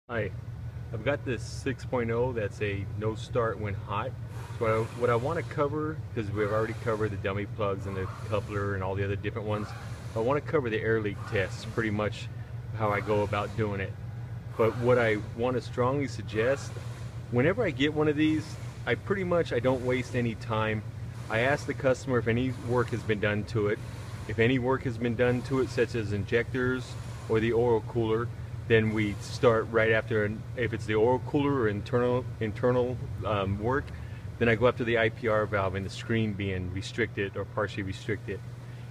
Hi, I've got this 6.0 that's a no start when hot. So what I want to cover, because we've already covered the dummy plugs and the coupler and all the other different ones, I want to cover the air leak tests, pretty much how I go about doing it. But what I want to strongly suggest, whenever I get one of these, I don't waste any time. I ask the customer if any work has been done to it. If any work has been done to it, such as injectors or the oil cooler, then we start right after. If it's the oil cooler or internal work, then I go up to the IPR valve and the screen being restricted or partially restricted.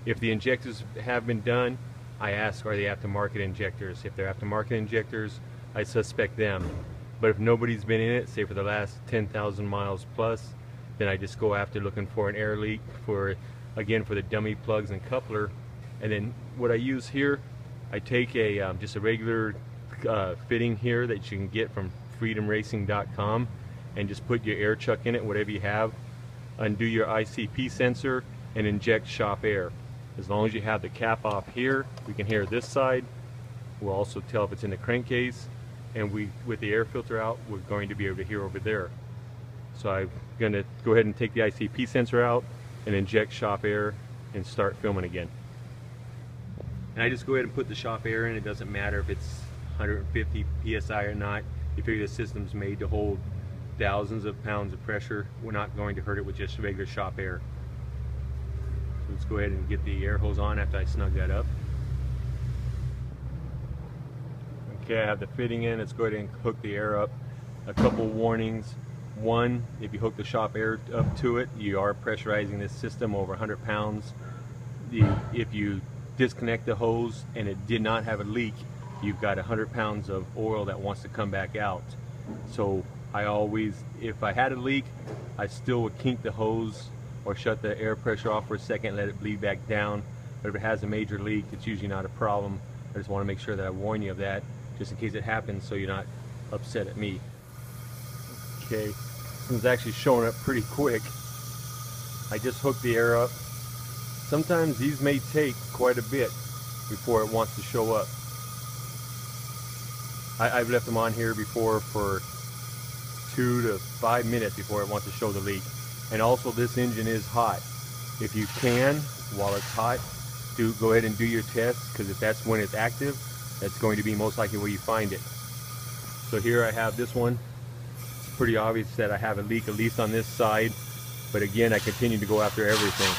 If the injectors have been done, I ask, are they aftermarket injectors? If they're aftermarket injectors, I suspect them. But if nobody's been in it, say for the last 10,000 miles plus, then I just go after looking for an air leak for the dummy plugs and coupler. And then what I use here, I take just a regular fitting here that you can get from freedomracing.com and just put your air chuck in it, whatever you have, undo your ICP sensor and inject shop air. As long as you have the cap off here, we can hear this side. We'll also tell if it's in the crankcase, and with the air filter out, we're going to be able to hear over there. So I'm going to go ahead and take the ICP sensor out and inject shop air and start filming again. And I just go ahead and put the shop air in. It doesn't matter if it's 150 psi or not. You figure the system's made to hold thousands of pounds of pressure. We're not going to hurt it with just regular shop air. So let's go ahead and get the air hose on after I snug that up. Okay, I have the fitting in. Let's go ahead and hook the air up. A couple warnings. One, if you hook the shop air up to it, you are pressurizing this system over 100 pounds. If you disconnect the hose and it did not have a leak, you've got 100 pounds of oil that wants to come back out. So I always, if I had a leak, I still would kink the hose or shut the air pressure off for a second, let it bleed back down. But if it has a major leak, it's usually not a problem. I just want to make sure that I warn you of that, just in case it happens, so you're not upset at me. Okay, this one's actually showing up pretty quick. I just hooked the air up. Sometimes these may take quite a bit before it wants to show up. I've left them on here before for 2 to 5 minutes before it wants to show the leak. And also, this engine is hot. If you can, while it's hot, go ahead and do your test, because if that's when it's active, that's going to be most likely where you find it. So here I have this one. It's pretty obvious that I have a leak, at least on this side, but again, I continue to go after everything.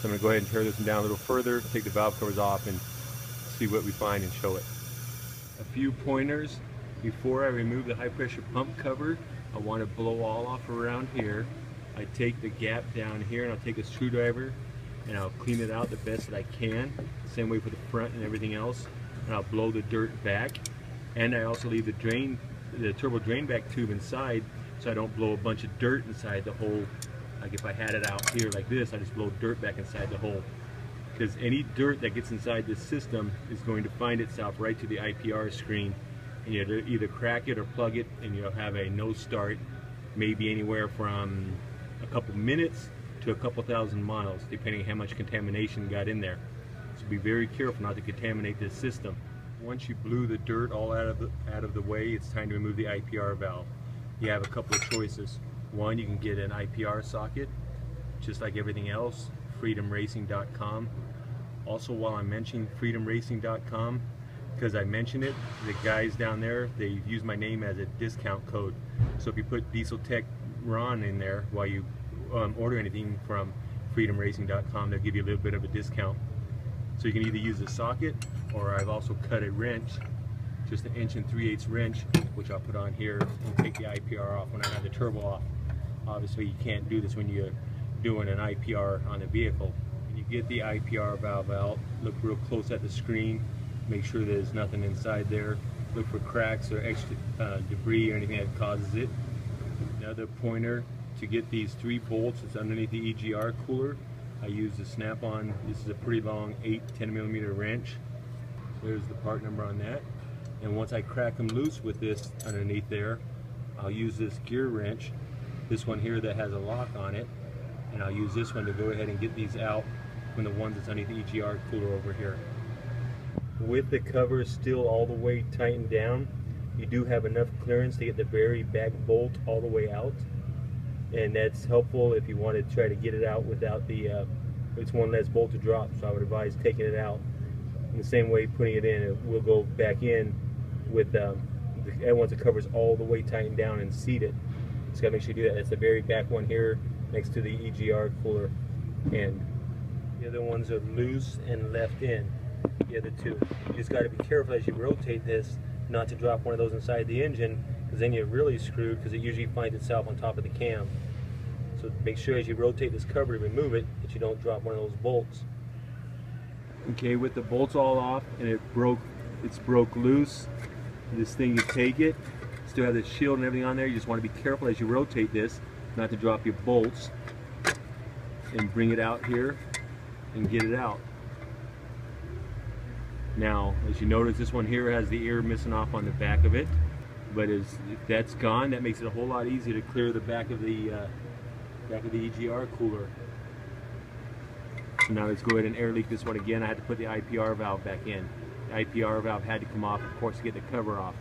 So I'm going to go ahead and tear this one down a little further, take the valve covers off, and see what we find and show it. A few pointers. Before I remove the high pressure pump cover, I want to blow all off around here. I take the gap down here and I'll take a screwdriver and I'll clean it out the best that I can. Same way for the front and everything else. And I'll blow the dirt back. And I also leave the turbo drain back tube inside, so I don't blow a bunch of dirt inside the hole. Like if I had it out here like this, I just blow dirt back inside the hole. Because any dirt that gets inside this system is going to find itself right to the IPR screen, and you have to either crack it or plug it, and you'll have a no start, maybe anywhere from a couple minutes to a couple thousand miles, depending on how much contamination got in there. So be very careful not to contaminate this system. Once you blew the dirt all out of the way, it's time to remove the IPR valve. You have a couple of choices. One, you can get an IPR socket, just like everything else, freedomracing.com. Also, while I'm mentioning freedomracing.com, because I mentioned it, the guys down there, they use my name as a discount code. So if you put Diesel Tech Ron in there while you order anything from freedomracing.com, they'll give you a little bit of a discount. So you can either use a socket, or I've also cut a wrench, just an 1 3/8 wrench, which I'll put on here and take the IPR off when I have the turbo off. Obviously, you can't do this when you're doing an IPR on the vehicle. When you get the IPR valve out, look real close at the screen, make sure there's nothing inside there. Look for cracks or extra debris or anything that causes it. Another pointer, to get these 3 bolts that's underneath the EGR cooler, I use the snap-on. This is a pretty long 8-10 millimeter wrench. So there's the part number on that. And once I crack them loose with this underneath there, I'll use this gear wrench, this one here that has a lock on it, and I'll use this one to go ahead and get these out from the ones that's underneath the EGR cooler over here. With the cover still all the way tightened down, you do have enough clearance to get the very back bolt all the way out, and that's helpful if you want to try to get it out without the it's one less bolt to drop. So I would advise taking it out. In the same way, putting it in, it will go back in with once it covers all the way tightened down and seated. Just gotta make sure you do that. That's the very back one here next to the EGR cooler, and the other ones are loose and left in. The other two, you just got to be careful as you rotate this not to drop one of those inside the engine, because then you're really screwed, because it usually finds itself on top of the cam. So make sure as you rotate this cover to remove it that you don't drop one of those bolts. Okay, with the bolts all off and it's broke loose, this thing, you take it, still have the shield and everything on there. You just want to be careful as you rotate this not to drop your bolts, and bring it out here and get it out. Now, as you notice, this one here has the ear missing off on the back of it, but if that's gone, that makes it a whole lot easier to clear the back of the EGR cooler. So now let's go ahead and air leak this one again. I had to put the IPR valve back in. The IPR valve had to come off, of course, to get the cover off.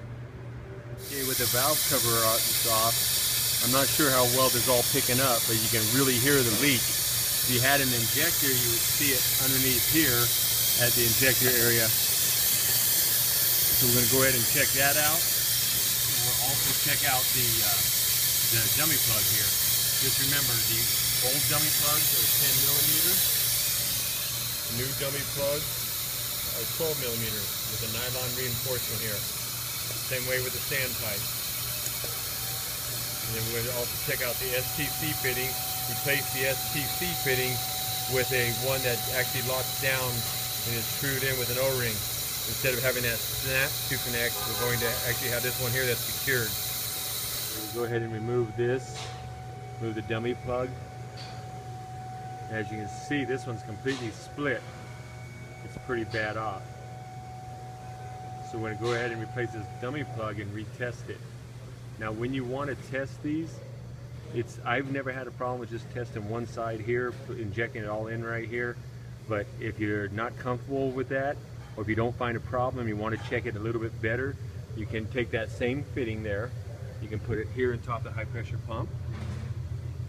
Okay, with the valve cover off, I'm not sure how well this is all picking up, but you can really hear the leak. If you had an injector, you would see it underneath here at the injector area. So we're going to go ahead and check that out. And we'll also check out the dummy plug here. Just remember, the old dummy plugs are 10 millimeters. New dummy plugs are 12 millimeters with a nylon reinforcement here. Same way with the sandpipe. And then we're going to also check out the STC fitting. Replace the STC fitting with one that actually locks down and is screwed in with an O-ring. Instead of having that snap to connect, we're going to actually have this one here that's secured. We'll go ahead and remove this. Move the dummy plug. As you can see, this one's completely split. It's pretty bad off. So we're going to go ahead and replace this dummy plug and retest it. Now when you want to test these, I've never had a problem with just testing one side here, injecting it all in right here. But if you're not comfortable with that, or if you don't find a problem, you want to check it a little bit better, you can take that same fitting there, you can put it here on top of the high pressure pump.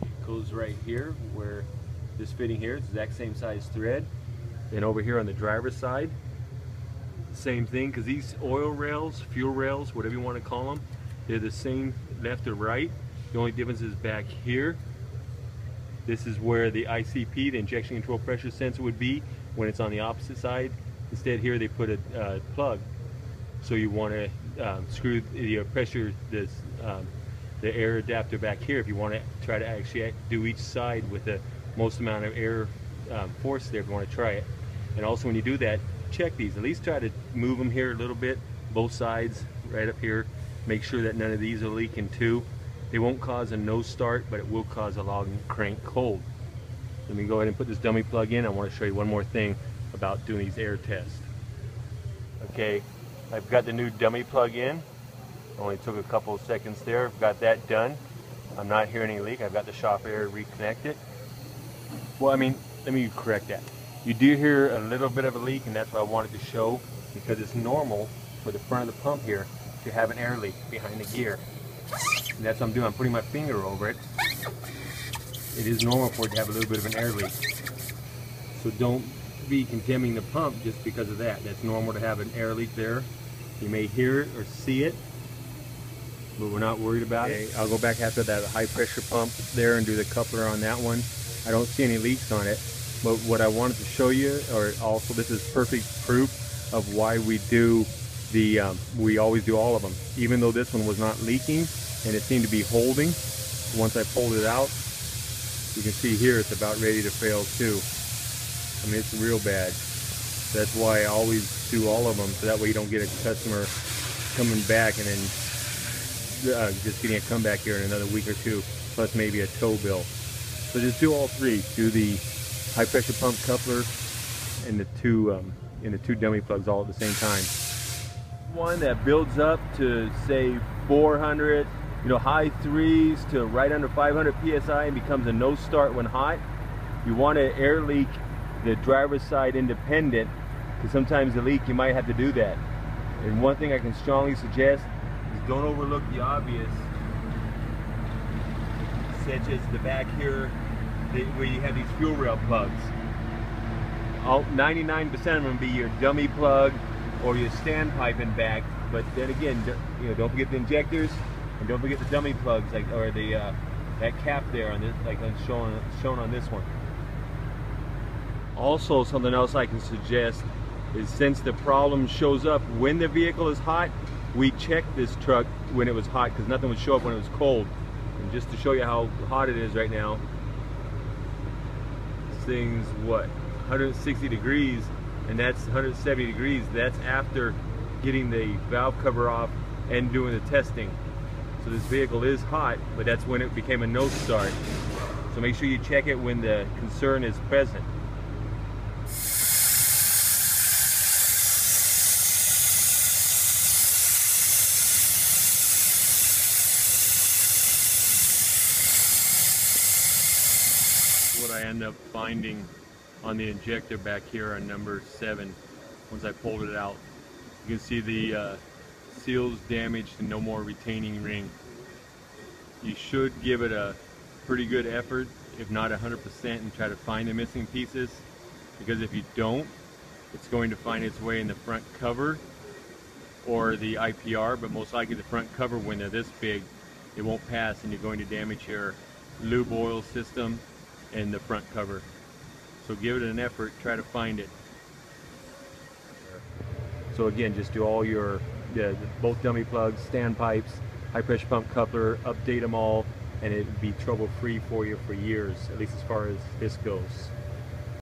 It goes right here where this fitting here, it's the exact same size thread. Then over here on the driver's side, same thing, because these oil rails, fuel rails, whatever you want to call them, they're the same left or right. The only difference is back here. This is where the ICP, the injection control pressure sensor, would be when it's on the opposite side. Instead here they put a plug. So you want to screw the pressure, the air adapter back here if you want to try to actually do each side with the most amount of air force there if you want to try it. And also when you do that, check these. At least try to move them here a little bit, both sides, right up here. Make sure that none of these are leaking too. They won't cause a no start, but it will cause a long crank cold. Let me go ahead and put this dummy plug in. I want to show you one more thing about doing these air tests. Okay, I've got the new dummy plug in. Only took a couple of seconds there. I've got that done. I'm not hearing any leak. I've got the shop air reconnected. Well, I mean, let me correct that. You do hear a little bit of a leak, and that's what I wanted to show, because it's normal for the front of the pump here to have an air leak behind the gear. And that's what I'm doing. I'm putting my finger over it. It is normal for it to have a little bit of an air leak. So don't be condemning the pump just because of that. That's normal to have an air leak there. You may hear it or see it, but we're not worried about it. I'll go back after that high pressure pump there and do the coupler on that one. I don't see any leaks on it. But what I wanted to show you, or also this is perfect proof of why we do we always do all of them. Even though this one was not leaking and it seemed to be holding, once I pulled it out, you can see here it's about ready to fail too. I mean, it's real bad. That's why I always do all of them, so that way you don't get a customer coming back and then just getting a comeback here in another week or two, plus maybe a tow bill. So just do all three. Do the high pressure pump coupler and the two dummy plugs all at the same time. One that builds up to say 400, high threes to right under 500 psi and becomes a no start when hot. You want to air leak the driver's side independent, because sometimes the leak you might have to do that. And one thing I can strongly suggest, is don't overlook the obvious, such as the back here where you have these fuel rail plugs. 99% of them be your dummy plug or your standpipe in back, but then again, don't forget the injectors and don't forget the dummy plugs, like, or the that cap there on this, like shown on this one. Also, something else I can suggest is, since the problem shows up when the vehicle is hot, we checked this truck when it was hot because nothing would show up when it was cold. And just to show you how hot it is right now, this thing's what, 160 degrees, and that's 170 degrees. That's after getting the valve cover off and doing the testing. So this vehicle is hot, but that's when it became a no start. So make sure you check it when the concern is present. What I end up finding on the injector back here on number 7, once I pulled it out, you can see the seals damaged and no more retaining ring. You should give it a pretty good effort, if not 100%, and try to find the missing pieces, because if you don't, it's going to find its way in the front cover or the IPR, but most likely the front cover, when they're this big, it won't pass and you're going to damage your lube oil system and the front cover. So give it an effort, try to find it. So again, just do all your both dummy plugs, standpipes, high pressure pump coupler, update them all, and it'd be trouble free for you for years, at least as far as this goes.